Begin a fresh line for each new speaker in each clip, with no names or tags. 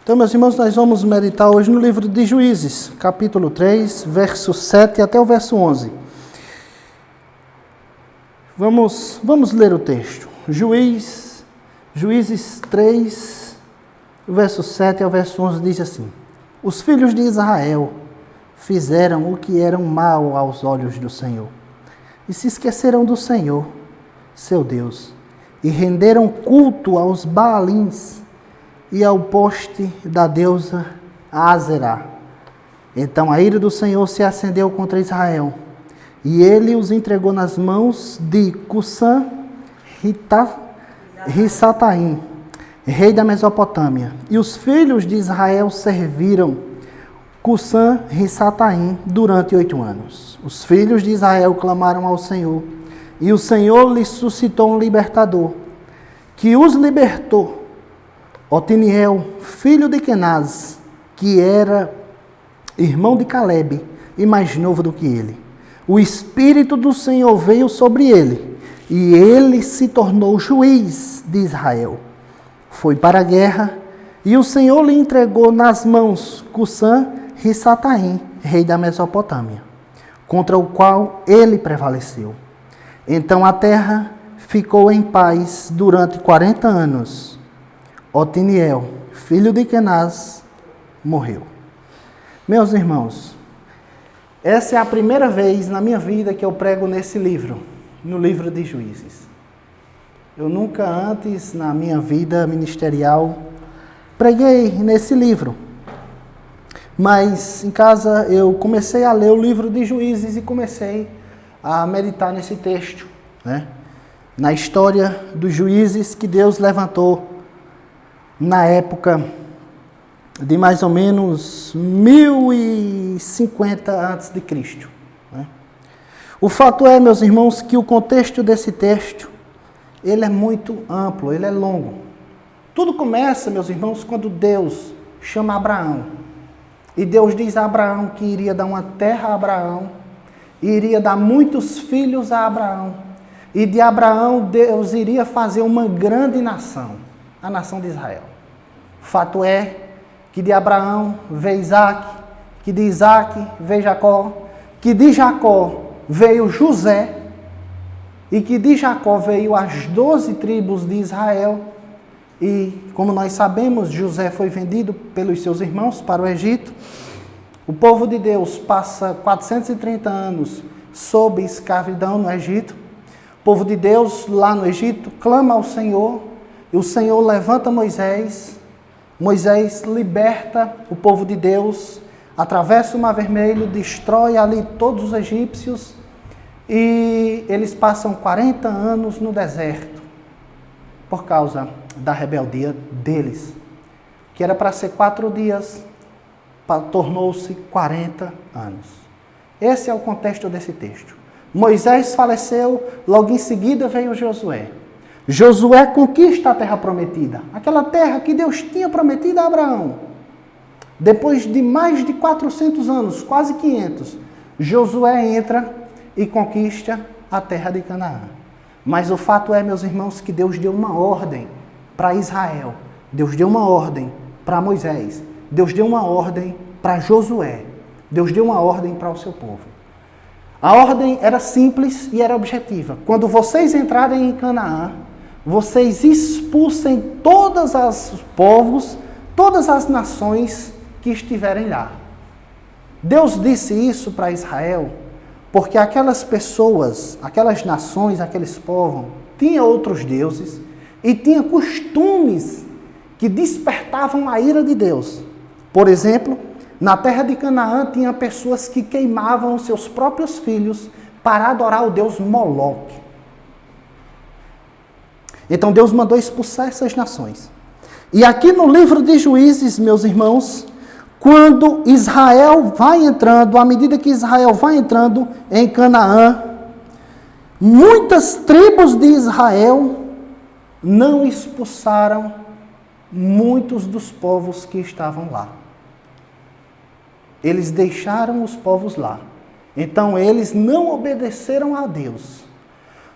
Então, meus irmãos, nós vamos meditar hoje no livro de Juízes, capítulo 3, verso 7 até o verso 11. Vamos ler o texto. Juízes 3, verso 7 ao verso 11 diz assim: Os filhos de Israel fizeram o que era mal aos olhos do Senhor, e se esqueceram do Senhor, seu Deus, e renderam culto aos Baalins e ao poste da deusa Azerá. Então a ira do Senhor se acendeu contra Israel, e ele os entregou nas mãos de Cusã-Risataim, rei da Mesopotâmia. E os filhos de Israel serviram Cusã-Risataim durante 8 anos. Os filhos de Israel clamaram ao Senhor, e o Senhor lhes suscitou um libertador, que os libertou, Otiniel, filho de Kenaz, que era irmão de Calebe e mais novo do que ele. O Espírito do Senhor veio sobre ele, e ele se tornou juiz de Israel. Foi para a guerra, e o Senhor lhe entregou nas mãos Cusã-Risataim, rei da Mesopotâmia, contra o qual ele prevaleceu. Então a terra ficou em paz durante 40 anos. Otiniel, filho de Kenaz, morreu. Meus irmãos, essa é a primeira vez na minha vida que eu prego nesse livro, no livro de Juízes. Eu nunca antes, na minha vida ministerial, preguei nesse livro. Mas em casa eu comecei a ler o livro de Juízes e comecei a meditar nesse texto, né? Na história dos juízes que Deus levantou na época de mais ou menos 1050 a.C. Né? O fato é, meus irmãos, que o contexto desse texto, ele é muito amplo, ele é longo. Tudo começa, meus irmãos, quando Deus chama Abraão. E Deus diz a Abraão que iria dar uma terra a Abraão, e iria dar muitos filhos a Abraão. E de Abraão, Deus iria fazer uma grande nação, a nação de Israel. Fato é que de Abraão veio Isaac, que de Isaac veio Jacó, que de Jacó veio José, e que de Jacó veio as 12 tribos de Israel. E, como nós sabemos, José foi vendido pelos seus irmãos para o Egito. O povo de Deus passa 430 anos sob escravidão no Egito. O povo de Deus, lá no Egito, clama ao Senhor, e o Senhor levanta Moisés. Moisés liberta o povo de Deus, atravessa o Mar Vermelho, destrói ali todos os egípcios, e eles passam 40 anos no deserto, por causa da rebeldia deles, que era para ser 4 dias, tornou-se 40 anos. Esse é o contexto desse texto. Moisés faleceu, logo em seguida veio Josué. Josué conquista a terra prometida, aquela terra que Deus tinha prometido a Abraão. Depois de mais de 400 anos, quase 500, Josué entra e conquista a terra de Canaã. Mas o fato é, meus irmãos, que Deus deu uma ordem para Israel. Deus deu uma ordem para Moisés. Deus deu uma ordem para Josué. Deus deu uma ordem para o seu povo. A ordem era simples e era objetiva. Quando vocês entrarem em Canaã, vocês expulsem todos os povos, todas as nações que estiverem lá. Deus disse isso para Israel porque aquelas pessoas, aquelas nações, aqueles povos, tinham outros deuses e tinham costumes que despertavam a ira de Deus. Por exemplo, na terra de Canaã tinha pessoas que queimavam os seus próprios filhos para adorar o deus Moloque. Então Deus mandou expulsar essas nações. E aqui no livro de Juízes, meus irmãos, quando Israel vai entrando, à medida que Israel vai entrando em Canaã, muitas tribos de Israel não expulsaram muitos dos povos que estavam lá. Eles deixaram os povos lá. Então eles não obedeceram a Deus.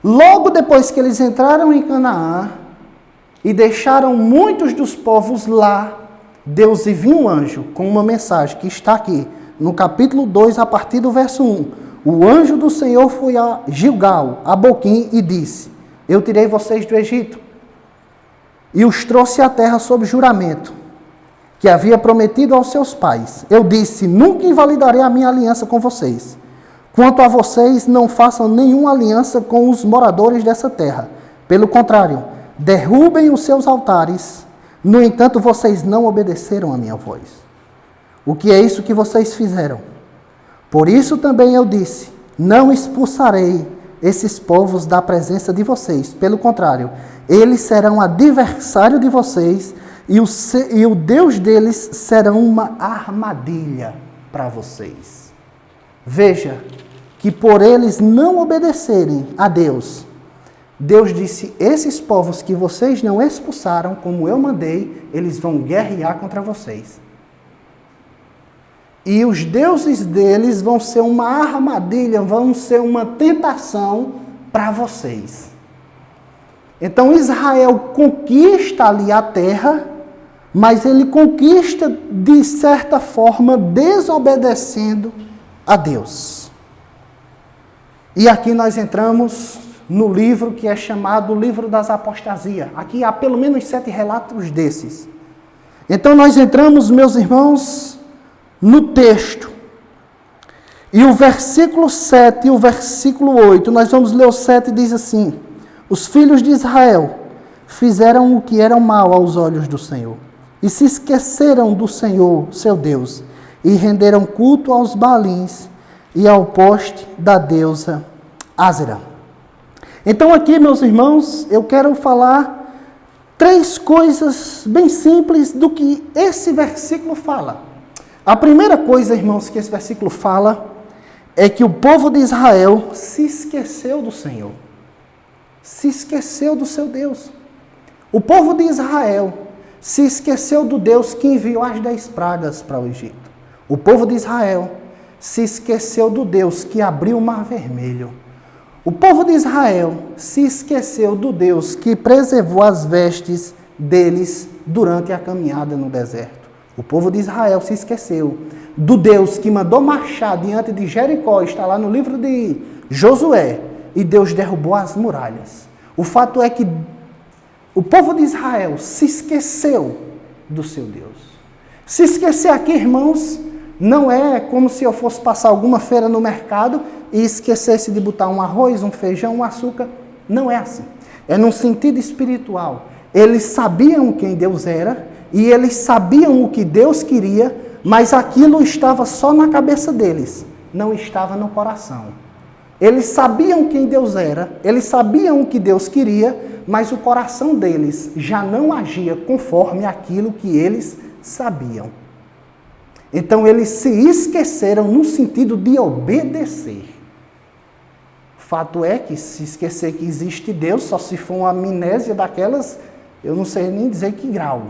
Logo depois que eles entraram em Canaã e deixaram muitos dos povos lá, Deus envia um anjo com uma mensagem que está aqui, no capítulo 2, a partir do verso 1. O anjo do Senhor foi a Gilgal, a Boquim, e disse: eu tirei vocês do Egito e os trouxe à terra sob juramento, que havia prometido aos seus pais. Eu disse: nunca invalidarei a minha aliança com vocês. Quanto a vocês, não façam nenhuma aliança com os moradores dessa terra. Pelo contrário, derrubem os seus altares. No entanto, vocês não obedeceram a minha voz. O que é isso que vocês fizeram? Por isso também eu disse: não expulsarei esses povos da presença de vocês. Pelo contrário, eles serão adversário de vocês e o Deus deles será uma armadilha para vocês. Veja que por eles não obedecerem a Deus, Deus disse: esses povos que vocês não expulsaram, como eu mandei, eles vão guerrear contra vocês. E os deuses deles vão ser uma armadilha, vão ser uma tentação para vocês. Então Israel conquista ali a terra, mas ele conquista de certa forma desobedecendo a Deus. E aqui nós entramos no livro que é chamado o livro das apostasias. Aqui há pelo menos 7 relatos desses. Então nós entramos, meus irmãos, no texto. E o versículo 7 e o versículo 8, nós vamos ler o 7, diz assim: os filhos de Israel fizeram o que era mal aos olhos do Senhor, e se esqueceram do Senhor, seu Deus, e renderam culto aos Baalins e ao poste da deusa Ázera. Então aqui, meus irmãos, eu quero falar 3 coisas bem simples do que esse versículo fala. A primeira coisa, irmãos, que esse versículo fala é que o povo de Israel se esqueceu do Senhor. Se esqueceu do seu Deus. O povo de Israel se esqueceu do Deus que enviou as 10 pragas para o Egito. O povo de Israel se esqueceu do Deus que abriu o Mar Vermelho. O povo de Israel se esqueceu do Deus que preservou as vestes deles durante a caminhada no deserto. O povo de Israel se esqueceu do Deus que mandou marchar diante de Jericó, está lá no livro de Josué, e Deus derrubou as muralhas. O fato é que o povo de Israel se esqueceu do seu Deus. Se esquecer aqui, irmãos, não é como se eu fosse passar alguma feira no mercado e esquecesse de botar um arroz, um feijão, um açúcar. Não é assim. É num sentido espiritual. Eles sabiam quem Deus era, e eles sabiam o que Deus queria, mas aquilo estava só na cabeça deles, não estava no coração. Eles sabiam quem Deus era, eles sabiam o que Deus queria, mas o coração deles já não agia conforme aquilo que eles sabiam. Então eles se esqueceram no sentido de obedecer. Fato é que se esquecer que existe Deus, só se for uma amnésia daquelas, eu não sei nem dizer que grau.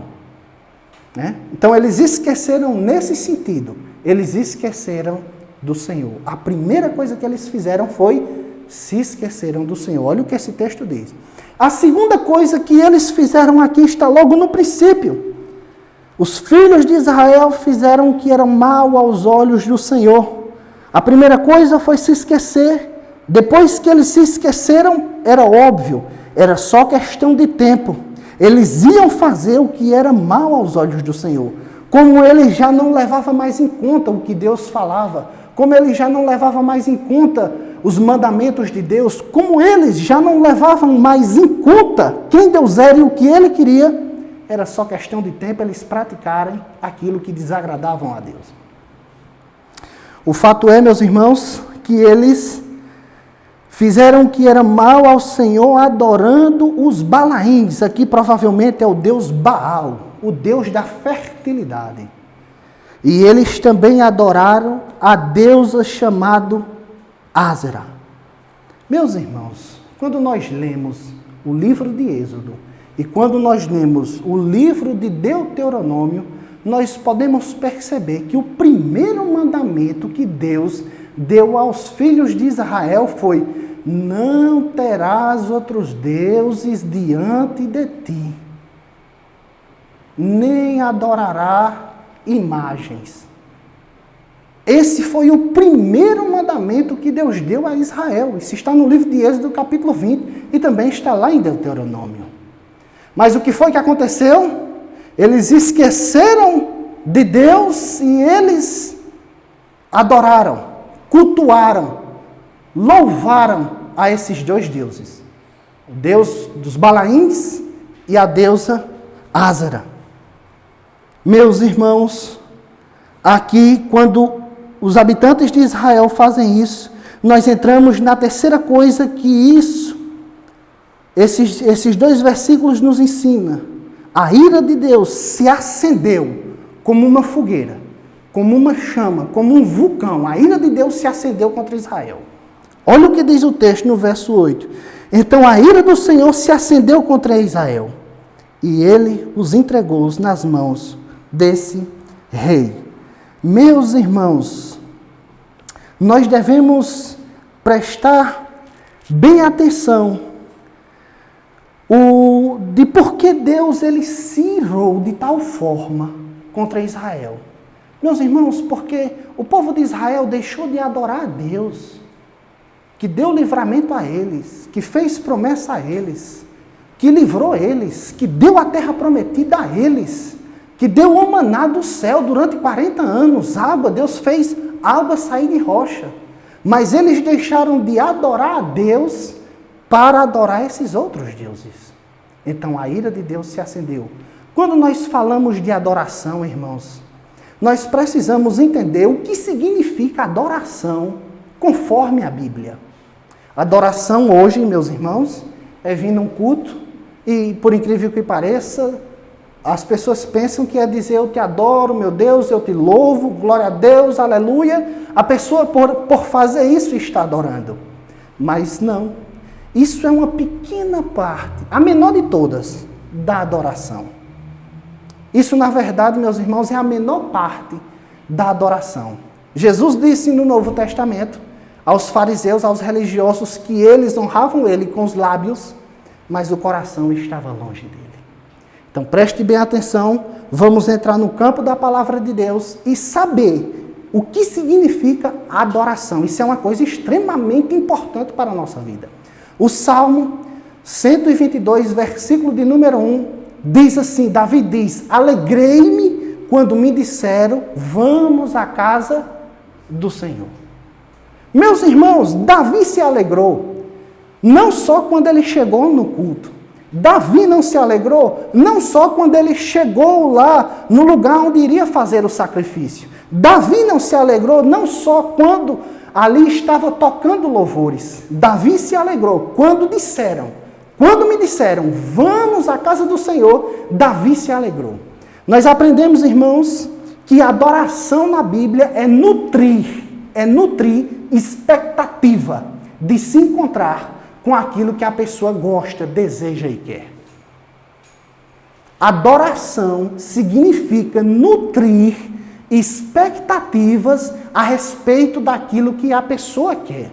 Né? Então eles esqueceram nesse sentido, eles esqueceram do Senhor. A primeira coisa que eles fizeram foi se esqueceram do Senhor. Olha o que esse texto diz. A segunda coisa que eles fizeram aqui está logo no princípio. Os filhos de Israel fizeram o que era mal aos olhos do Senhor. A primeira coisa foi se esquecer. Depois que eles se esqueceram, era óbvio, era só questão de tempo. Eles iam fazer o que era mal aos olhos do Senhor. Como ele já não levava mais em conta o que Deus falava, como ele já não levava mais em conta os mandamentos de Deus, como eles já não levavam mais em conta quem Deus era e o que ele queria, era só questão de tempo eles praticarem aquilo que desagradavam a Deus. O fato é, meus irmãos, que eles fizeram o que era mal ao Senhor adorando os Balaíns. Aqui provavelmente é o deus Baal, o deus da fertilidade. E eles também adoraram a deusa chamada Ázera. Meus irmãos, quando nós lemos o livro de Êxodo e quando nós lemos o livro de Deuteronômio, nós podemos perceber que o primeiro mandamento que Deus deu aos filhos de Israel foi: não terás outros deuses diante de ti. nem adorará imagens. Esse foi o primeiro mandamento que Deus deu a Israel. Isso está no livro de Êxodo, capítulo 20, e também está lá em Deuteronômio. Mas o que foi que aconteceu? Eles esqueceram de Deus e eles adoraram, cultuaram, louvaram a esses dois deuses. O Deus dos Balaíns e a deusa Ázara. Meus irmãos, aqui quando os habitantes de Israel fazem isso, nós entramos na terceira coisa que esses dois versículos nos ensinam. A ira de Deus se acendeu como uma fogueira, como uma chama, como um vulcão. A ira de Deus se acendeu contra Israel. Olha o que diz o texto no verso 8. Então a ira do Senhor se acendeu contra Israel, e ele os entregou nas mãos desse rei. Meus irmãos, nós devemos prestar bem atenção de por que Deus ele se irou de tal forma contra Israel. Meus irmãos, porque o povo de Israel deixou de adorar a Deus, que deu livramento a eles, que fez promessa a eles, que livrou eles, que deu a terra prometida a eles, que deu o maná do céu durante 40 anos, água, Deus fez água sair de rocha. Mas eles deixaram de adorar a Deus para adorar esses outros deuses. Então a ira de Deus se acendeu. Quando nós falamos de adoração, irmãos, nós precisamos entender o que significa adoração conforme a Bíblia. Adoração hoje, meus irmãos, é vir num culto e, por incrível que pareça, as pessoas pensam que é dizer eu te adoro, meu Deus, eu te louvo, glória a Deus, aleluia. A pessoa, por fazer isso, está adorando. Mas não. Isso é uma pequena parte, a menor de todas, da adoração. Isso, na verdade, meus irmãos, é a menor parte da adoração. Jesus disse no Novo Testamento aos fariseus, aos religiosos, que eles honravam ele com os lábios, mas o coração estava longe dele. Então, preste bem atenção, vamos entrar no campo da palavra de Deus e saber o que significa adoração. Isso é uma coisa extremamente importante para a nossa vida. O Salmo 122, versículo de número 1, diz assim, Davi diz, alegrei-me quando me disseram, vamos à casa do Senhor. Meus irmãos, Davi se alegrou, não só quando ele chegou no culto. Davi não se alegrou, não só quando ele chegou lá no lugar onde iria fazer o sacrifício. Davi não se alegrou, não só quando ali estava tocando louvores. Davi se alegrou quando me disseram, vamos à casa do Senhor, Davi se alegrou. Nós aprendemos, irmãos, que a adoração na Bíblia é nutrir expectativa de se encontrar com aquilo que a pessoa gosta, deseja e quer. Adoração significa nutrir expectativas a respeito daquilo que a pessoa quer.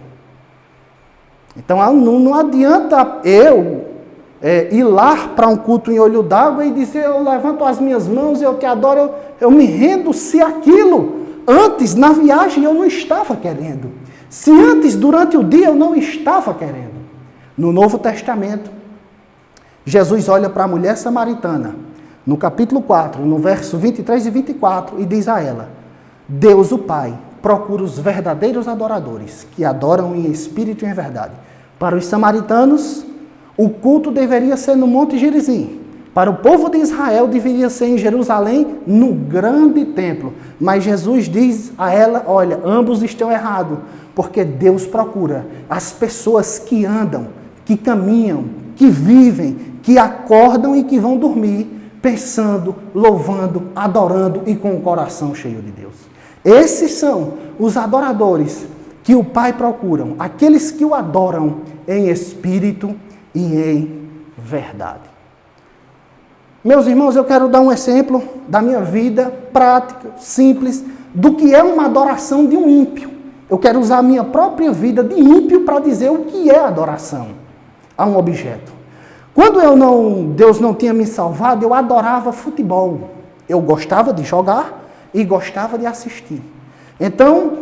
Então não adianta eu ir lá para um culto em olho d'água e dizer, eu levanto as minhas mãos, eu te adoro, eu me rendo, se aquilo antes na viagem eu não estava querendo. Se antes durante o dia eu não estava querendo. No Novo Testamento, Jesus olha para a mulher samaritana, no capítulo 4, no verso 23 e 24, e diz a ela, Deus o Pai procura os verdadeiros adoradores, que adoram em espírito e em verdade. Para os samaritanos, o culto deveria ser no Monte Gerizim. Para o povo de Israel, deveria ser em Jerusalém, no grande templo. Mas Jesus diz a ela, olha, ambos estão errados, porque Deus procura as pessoas que andam, que caminham, que vivem, que acordam e que vão dormir, pensando, louvando, adorando e com o coração cheio de Deus. Esses são os adoradores que o Pai procura, aqueles que o adoram em espírito e em verdade. Meus irmãos, eu quero dar um exemplo da minha vida, prática, simples, do que é uma adoração de um ímpio. Eu quero usar a minha própria vida de ímpio para dizer o que é adoração a um objeto. Quando Deus não tinha me salvado, eu adorava futebol. Eu gostava de jogar e gostava de assistir. Então,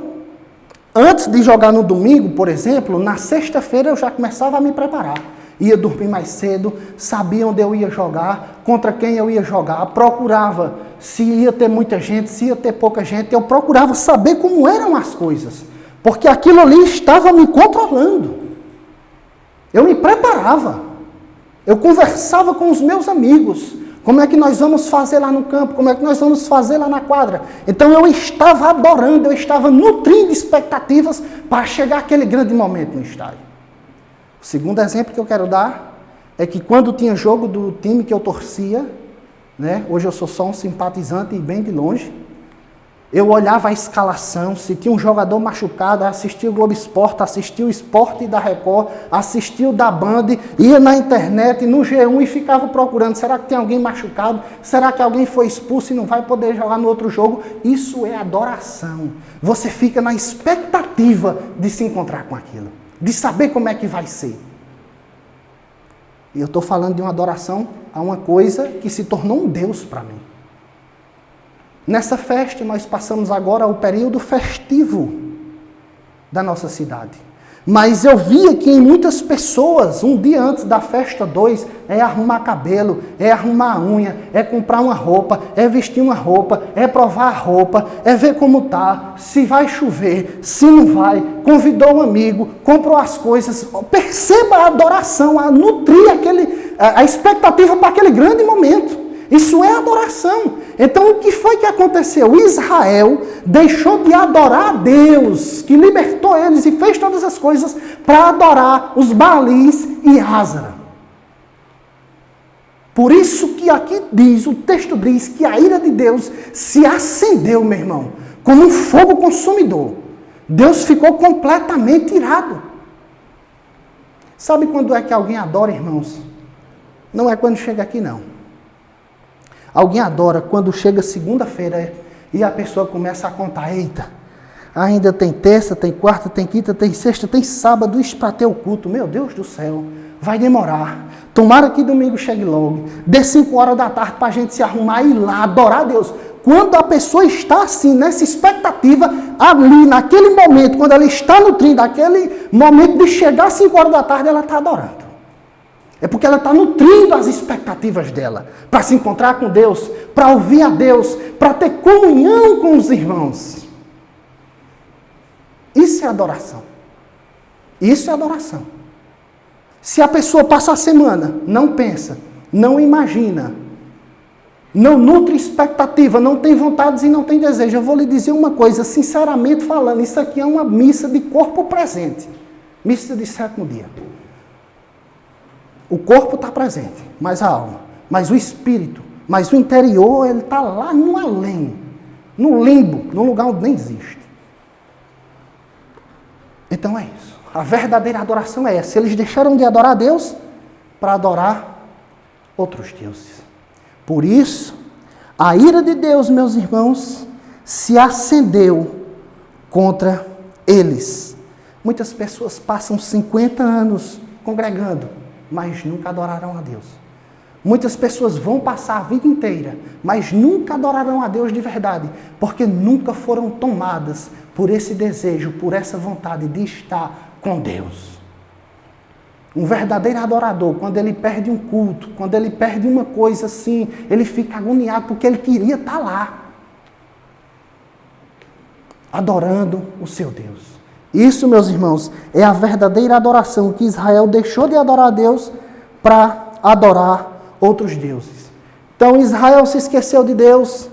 antes de jogar no domingo, por exemplo, na sexta-feira eu já começava a me preparar. Ia dormir mais cedo, sabia onde eu ia jogar, contra quem eu ia jogar, procurava se ia ter muita gente, se ia ter pouca gente, eu procurava saber como eram as coisas, porque aquilo ali estava me controlando. Eu me preparava, eu conversava com os meus amigos, como é que nós vamos fazer lá no campo, como é que nós vamos fazer lá na quadra. Então eu estava adorando, eu estava nutrindo expectativas para chegar aquele grande momento no estádio. O segundo exemplo que eu quero dar é que quando tinha jogo do time que eu torcia, né, hoje eu sou só um simpatizante e bem de longe, eu olhava a escalação, se tinha um jogador machucado, assistia o Globo Esporte, assistia o Esporte da Record, assistia o da Band, ia na internet, no G1 e ficava procurando, será que tem alguém machucado? Será que alguém foi expulso e não vai poder jogar no outro jogo? Isso é adoração. Você fica na expectativa de se encontrar com aquilo, de saber como é que vai ser. E eu estou falando de uma adoração a uma coisa que se tornou um Deus para mim. Nessa festa, nós passamos agora o período festivo da nossa cidade. Mas eu via que em muitas pessoas, um dia antes da festa 2, é arrumar cabelo, é arrumar a unha, é comprar uma roupa, é vestir uma roupa, é provar a roupa, é ver como tá, se vai chover, se não vai, convidou um amigo, comprou as coisas. Perceba a adoração, a nutrir a expectativa para aquele grande momento. Isso é adoração. Então, o que foi que aconteceu? Israel deixou de adorar a Deus, que libertou eles e fez todas as coisas para adorar os Baalis e Ázara. Por isso que aqui diz, o texto diz que a ira de Deus se acendeu, meu irmão, como um fogo consumidor. Deus ficou completamente irado. Sabe quando é que alguém adora, irmãos? Não é quando chega aqui, não. Alguém adora quando chega segunda-feira e a pessoa começa a contar, eita, ainda tem terça, tem quarta, tem quinta, tem sexta, tem sábado, isso para ter o culto. Meu Deus do céu, vai demorar. Tomara que domingo chegue logo. Dê 5 horas da tarde para a gente se arrumar e ir lá adorar a Deus. Quando a pessoa está assim, nessa expectativa, ali, naquele momento, quando ela está nutrindo, aquele momento de chegar às 5 horas da tarde, ela está adorando. É porque ela está nutrindo as expectativas dela para se encontrar com Deus, para ouvir a Deus, para ter comunhão com os irmãos. Isso é adoração. Isso é adoração. Se a pessoa passa a semana, não pensa, não imagina, não nutre expectativa, não tem vontades e não tem desejo, eu vou lhe dizer uma coisa, sinceramente falando, isso aqui é uma missa de corpo presente. Missa de 7º dia. O corpo está presente, mas a alma, mas o espírito, mas o interior, ele está lá no além, no limbo, num lugar onde nem existe. Então é isso. A verdadeira adoração é essa. Eles deixaram de adorar a Deus para adorar outros deuses. Por isso, a ira de Deus, meus irmãos, se acendeu contra eles. Muitas pessoas passam 50 anos congregando, mas nunca adorarão a Deus. Muitas pessoas vão passar a vida inteira, mas nunca adorarão a Deus de verdade, porque nunca foram tomadas por esse desejo, por essa vontade de estar com Deus. Um verdadeiro adorador, quando ele perde um culto, quando ele perde uma coisa assim, ele fica agoniado porque ele queria estar lá, adorando o seu Deus. Isso, meus irmãos, é a verdadeira adoração, que Israel deixou de adorar a Deus para adorar outros deuses. Então Israel se esqueceu de Deus,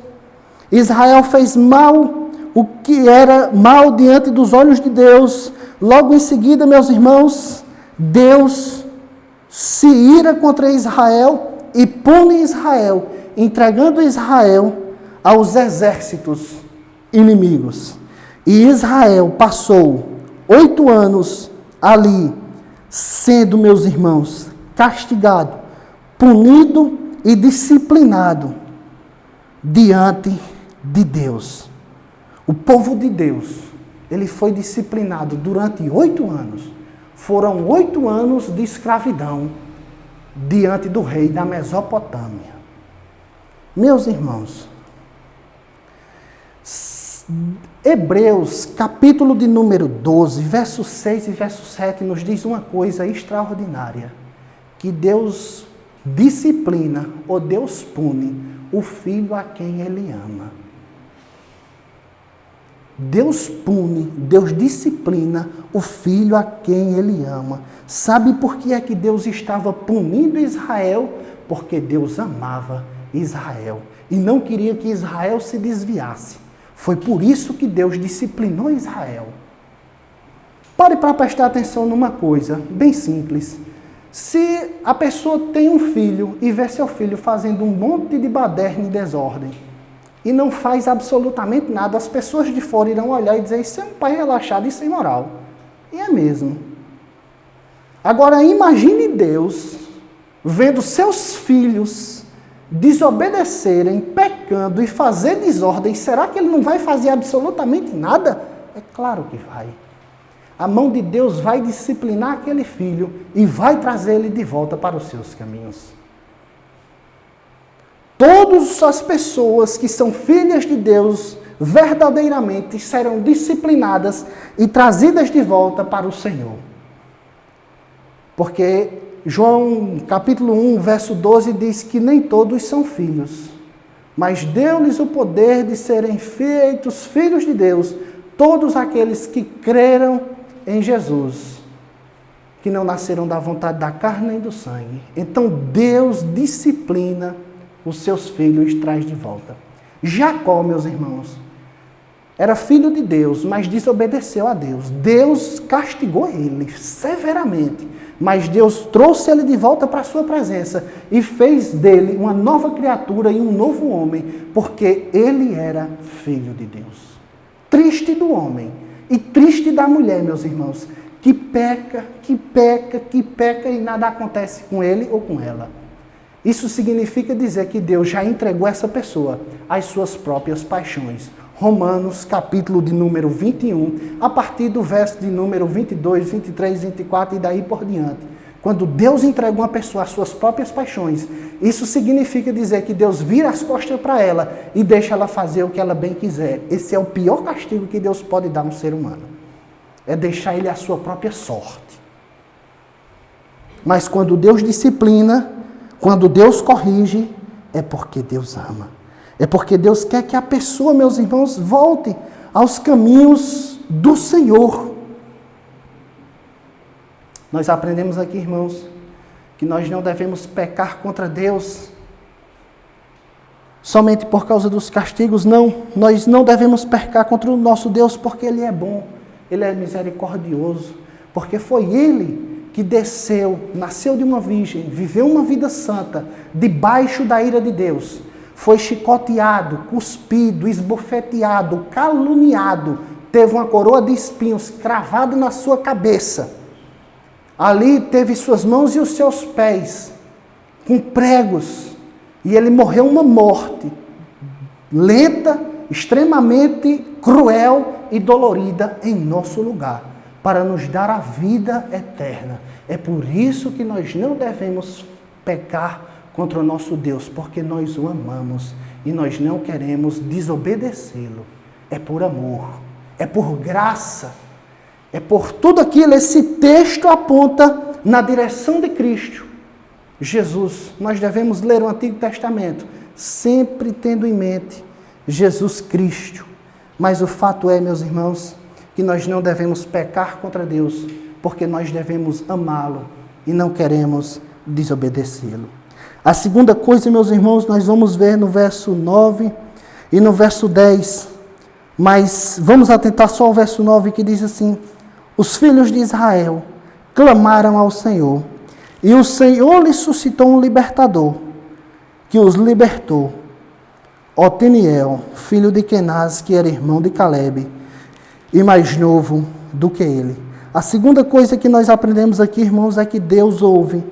Israel fez mal, o que era mal diante dos olhos de Deus. Logo em seguida, meus irmãos, Deus se ira contra Israel e pune Israel, entregando Israel aos exércitos inimigos. E Israel passou 8 anos ali, sendo, meus irmãos, castigado, punido e disciplinado diante de Deus. O povo de Deus, ele foi disciplinado durante 8 anos. Foram 8 anos de escravidão diante do rei da Mesopotâmia. Meus irmãos, Hebreus, capítulo de número 12, verso 6 e verso 7, nos diz uma coisa extraordinária, que Deus disciplina ou Deus pune o filho a quem Ele ama. Deus pune, Deus disciplina o filho a quem Ele ama. Sabe por que é que Deus estava punindo Israel? Porque Deus amava Israel e não queria que Israel se desviasse. Foi por isso que Deus disciplinou Israel. Pare para prestar atenção numa coisa bem simples. Se a pessoa tem um filho e vê seu filho fazendo um monte de baderna e desordem e não faz absolutamente nada, as pessoas de fora irão olhar e dizer: isso é um pai relaxado e sem moral. E é mesmo. Agora imagine Deus vendo seus filhos desobedecerem, pecando e fazer desordem. Será que Ele não vai fazer absolutamente nada? É claro que vai. A mão de Deus vai disciplinar aquele filho e vai trazer ele de volta para os seus caminhos. Todas as pessoas que são filhas de Deus verdadeiramente serão disciplinadas e trazidas de volta para o Senhor. Porque João capítulo 1, verso 12 diz que nem todos são filhos, mas deu-lhes o poder de serem feitos filhos de Deus, todos aqueles que creram em Jesus, que não nasceram da vontade da carne nem do sangue. Então Deus disciplina os seus filhos e traz de volta. Jacó, meus irmãos, era filho de Deus, mas desobedeceu a Deus. Deus castigou ele severamente, mas Deus trouxe ele de volta para a sua presença e fez dele uma nova criatura e um novo homem, porque ele era filho de Deus. Triste do homem e triste da mulher, meus irmãos, que peca e nada acontece com ele ou com ela. Isso significa dizer que Deus já entregou essa pessoa às suas próprias paixões. Romanos, capítulo de número 21, a partir do verso de número 22, 23, 24 e daí por diante. Quando Deus entrega uma pessoa às suas próprias paixões, isso significa dizer que Deus vira as costas para ela e deixa ela fazer o que ela bem quiser. Esse é o pior castigo que Deus pode dar a um ser humano. É deixar ele à sua própria sorte. Mas quando Deus disciplina, quando Deus corrige, é porque Deus ama. É porque Deus quer que a pessoa, meus irmãos, volte aos caminhos do Senhor. Nós aprendemos aqui, irmãos, que nós não devemos pecar contra Deus somente por causa dos castigos. Não, nós não devemos pecar contra o nosso Deus porque Ele é bom, Ele é misericordioso, porque foi Ele que desceu, nasceu de uma virgem, viveu uma vida santa, debaixo da ira de Deus. Foi chicoteado, cuspido, esbofeteado, caluniado, teve uma coroa de espinhos cravada na sua cabeça. Ali teve suas mãos e os seus pés com pregos, e ele morreu uma morte lenta, extremamente cruel e dolorida em nosso lugar, para nos dar a vida eterna. É por isso que nós não devemos pecar contra o nosso Deus, porque nós o amamos e nós não queremos desobedecê-lo. É por amor, é por graça, é por tudo aquilo. Esse texto aponta na direção de Cristo, Jesus. Nós devemos ler o Antigo Testamento, sempre tendo em mente Jesus Cristo. Mas o fato é, meus irmãos, que nós não devemos pecar contra Deus, porque nós devemos amá-lo e não queremos desobedecê-lo. A segunda coisa, meus irmãos, nós vamos ver no verso 9 e no verso 10. Mas vamos atentar só ao verso 9, que diz assim: os filhos de Israel clamaram ao Senhor, e o Senhor lhes suscitou um libertador, que os libertou. Otiniel, filho de Kenaz, que era irmão de Calebe, e mais novo do que ele. A segunda coisa que nós aprendemos aqui, irmãos, é que Deus ouve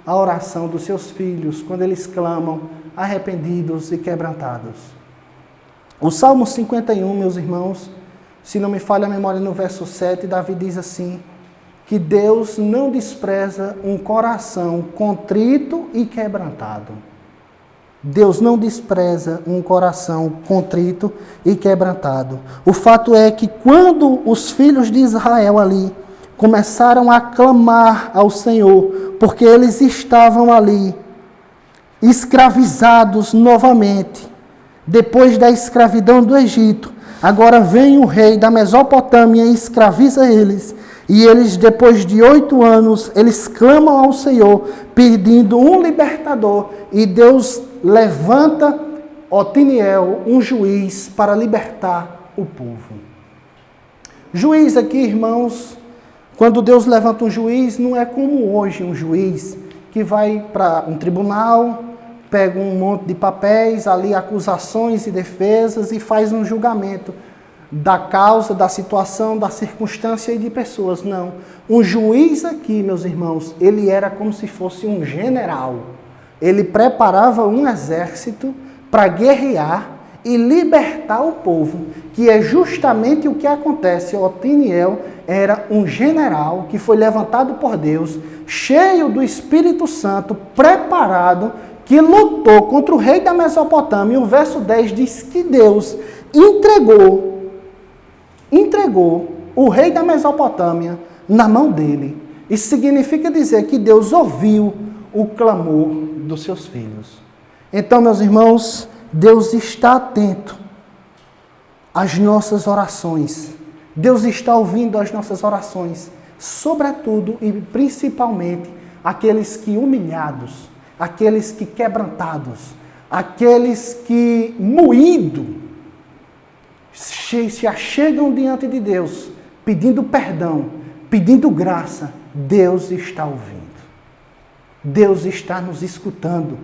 a oração dos seus filhos quando eles clamam arrependidos e quebrantados. O Salmo 51, meus irmãos, se não me falha a memória, no verso 7, Davi diz assim: que Deus não despreza um coração contrito e quebrantado. Deus não despreza um coração contrito e quebrantado. O fato é que quando os filhos de Israel ali começaram a clamar ao Senhor, porque eles estavam ali escravizados novamente, depois da escravidão do Egito, agora vem o rei da Mesopotâmia e escraviza eles. E eles, depois de 8 anos, eles clamam ao Senhor, pedindo um libertador. E Deus levanta Otiniel, um juiz, para libertar o povo. Juiz aqui, irmãos, quando Deus levanta um juiz, não é como hoje um juiz que vai para um tribunal, pega um monte de papéis, ali acusações e defesas e faz um julgamento da causa, da situação, da circunstância e de pessoas. Não. Um juiz aqui, meus irmãos, ele era como se fosse um general. Ele preparava um exército para guerrear e libertar o povo, que é justamente o que acontece. Otiniel era um general que foi levantado por Deus, cheio do Espírito Santo, preparado, que lutou contra o rei da Mesopotâmia. E o verso 10 diz que Deus entregou o rei da Mesopotâmia na mão dele. Isso significa dizer que Deus ouviu o clamor dos seus filhos. Então, meus irmãos, Deus está atento às nossas orações. Deus está ouvindo as nossas orações, sobretudo e principalmente aqueles que humilhados, aqueles que quebrantados, aqueles que moídos, se achegam diante de Deus, pedindo perdão, pedindo graça. Deus está ouvindo. Deus está nos escutando.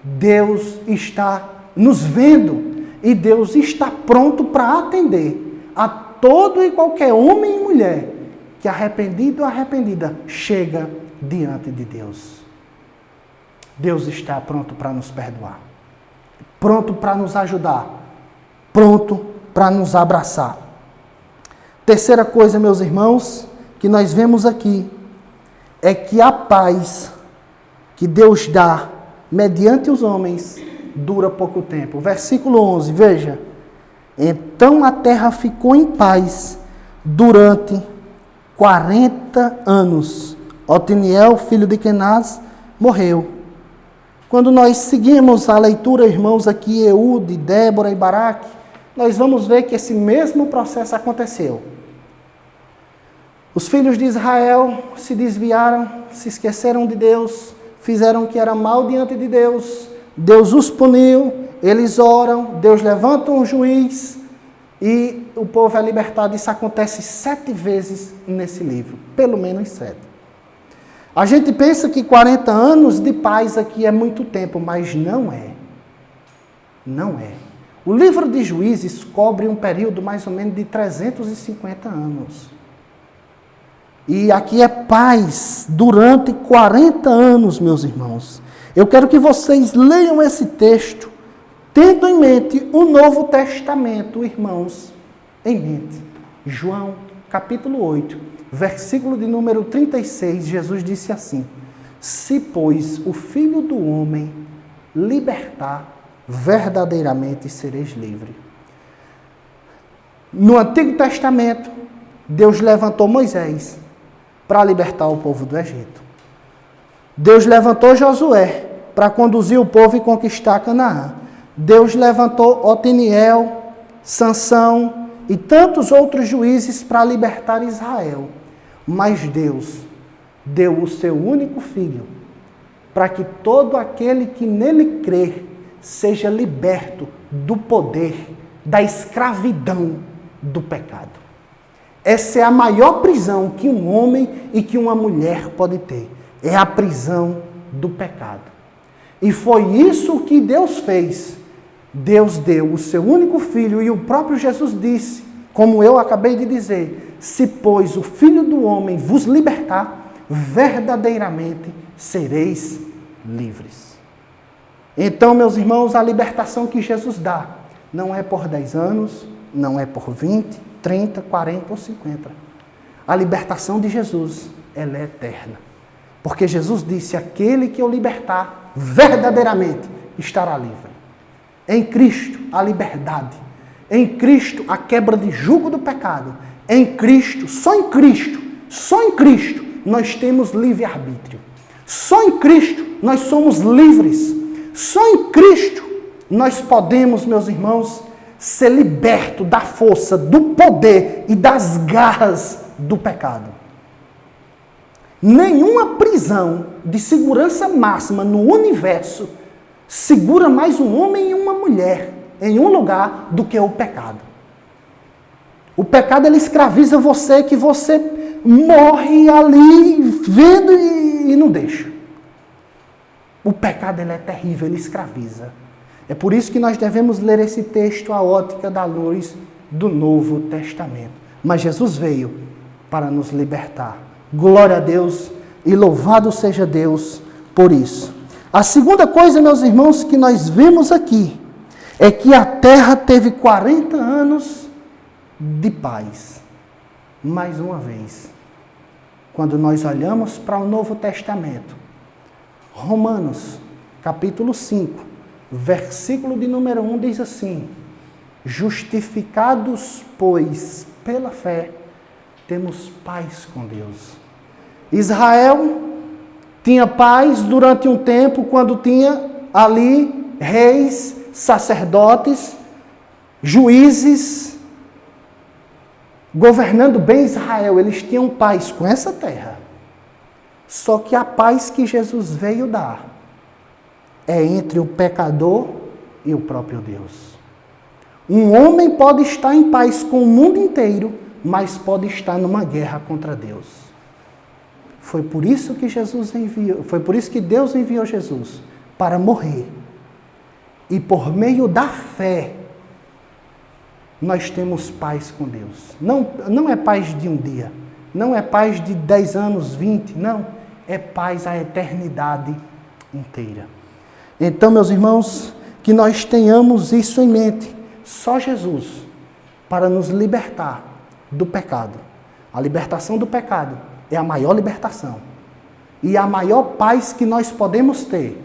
Deus está nos vendo. E Deus está pronto para atender a todo e qualquer homem e mulher que arrependido ou arrependida chega diante de Deus. Deus está pronto para nos perdoar, pronto para nos ajudar, pronto para nos abraçar. Terceira coisa, meus irmãos, que nós vemos aqui, é que a paz que Deus dá mediante os homens dura pouco tempo. Versículo 11, veja. Então a terra ficou em paz durante 40 anos. Otiniel, filho de Kenaz, morreu. Quando nós seguimos a leitura, irmãos, aqui, Eude, Débora e Baraque, nós vamos ver que esse mesmo processo aconteceu. Os filhos de Israel se desviaram, se esqueceram de Deus, fizeram o que era mal diante de Deus. Deus os puniu, eles oram, Deus levanta um juiz e o povo é libertado. Isso acontece 7 vezes nesse livro, pelo menos 7. A gente pensa que 40 anos de paz aqui é muito tempo, mas não é. Não é. O livro de Juízes cobre um período mais ou menos de 350 anos. E aqui é paz durante 40 anos, meus irmãos. Eu quero que vocês leiam esse texto, tendo em mente o Novo Testamento, irmãos, em mente. João, capítulo 8, versículo de número 36, Jesus disse assim: se, pois, o Filho do Homem libertar, verdadeiramente sereis livres. No Antigo Testamento, Deus levantou Moisés para libertar o povo do Egito. Deus levantou Josué para conduzir o povo e conquistar Canaã. Deus levantou Otiniel, Sansão e tantos outros juízes para libertar Israel. Mas Deus deu o seu único filho para que todo aquele que nele crer seja liberto do poder, da escravidão do pecado. Essa é a maior prisão que um homem e que uma mulher pode ter. É a prisão do pecado. E foi isso que Deus fez. Deus deu o seu único filho e o próprio Jesus disse, como eu acabei de dizer, se, pois, o Filho do Homem vos libertar, verdadeiramente sereis livres. Então, meus irmãos, a libertação que Jesus dá não é por 10 anos, não é por 20, 30, 40 ou 50. A libertação de Jesus ela é eterna. Porque Jesus disse, aquele que eu libertar, verdadeiramente estará livre. Em Cristo, a liberdade. Em Cristo, a quebra de jugo do pecado. Em Cristo, só em Cristo, nós temos livre-arbítrio. Só em Cristo, nós somos livres. Só em Cristo, nós podemos, meus irmãos, ser libertos da força, do poder e das garras do pecado. Nenhuma prisão de segurança máxima no universo segura mais um homem e uma mulher em um lugar do que o pecado. O pecado, ele escraviza você, que você morre ali vendo e não deixa. O pecado, ele é terrível, ele escraviza. É por isso que nós devemos ler esse texto à ótica da luz do Novo Testamento. Mas Jesus veio para nos libertar. Glória a Deus e louvado seja Deus por isso. A segunda coisa, meus irmãos, que nós vemos aqui é que a terra teve 40 anos de paz. Mais uma vez, quando nós olhamos para o Novo Testamento, Romanos, capítulo 5, versículo de número 1 diz assim: justificados, pois, pela fé, temos paz com Deus. Israel tinha paz durante um tempo quando tinha ali reis, sacerdotes, juízes, governando bem Israel. Eles tinham paz com essa terra. Só que a paz que Jesus veio dar é entre o pecador e o próprio Deus. Um homem pode estar em paz com o mundo inteiro, mas pode estar numa guerra contra Deus. Foi por isso que Deus enviou Jesus para morrer. E por meio da fé, nós temos paz com Deus. Não é paz de um dia, não é paz de 10 anos, 20, não. É paz a eternidade inteira. Então, meus irmãos, que nós tenhamos isso em mente. Só Jesus para nos libertar do pecado. A libertação do pecado é a maior libertação. E a maior paz que nós podemos ter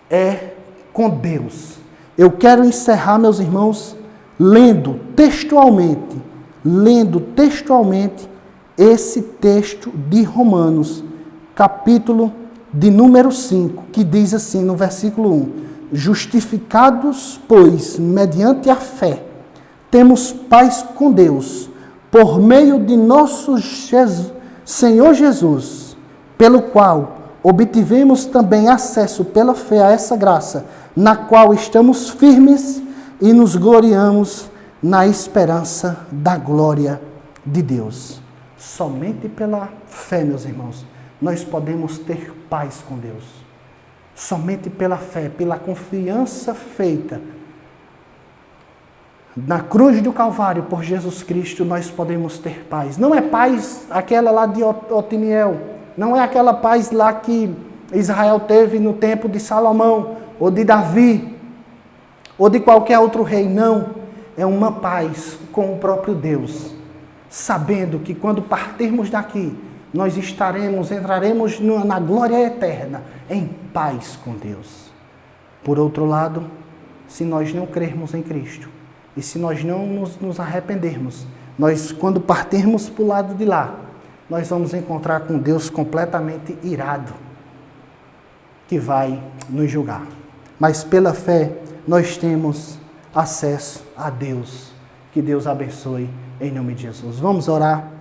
é com Deus. Eu quero encerrar, meus irmãos, lendo textualmente esse texto de Romanos, capítulo de número 5, que diz assim no versículo 1: justificados, pois, mediante a fé, temos paz com Deus, por meio de nosso Senhor Jesus, pelo qual obtivemos também acesso pela fé a essa graça, na qual estamos firmes e nos gloriamos na esperança da glória de Deus. Somente pela fé, meus irmãos, nós podemos ter paz com Deus. Somente pela fé, pela confiança feita na cruz do Calvário por Jesus Cristo, nós podemos ter paz. Não é paz aquela lá de Otiniel, não é aquela paz lá que Israel teve no tempo de Salomão, ou de Davi, ou de qualquer outro rei. Não, é uma paz com o próprio Deus, sabendo que quando partirmos daqui, nós entraremos na glória eterna, em paz com Deus. Por outro lado, se nós não crermos em Cristo, e se nós não nos arrependermos, nós, quando partirmos para o lado de lá, nós vamos encontrar com Deus completamente irado, que vai nos julgar. Mas pela fé, nós temos acesso a Deus. Que Deus abençoe, em nome de Jesus. Vamos orar.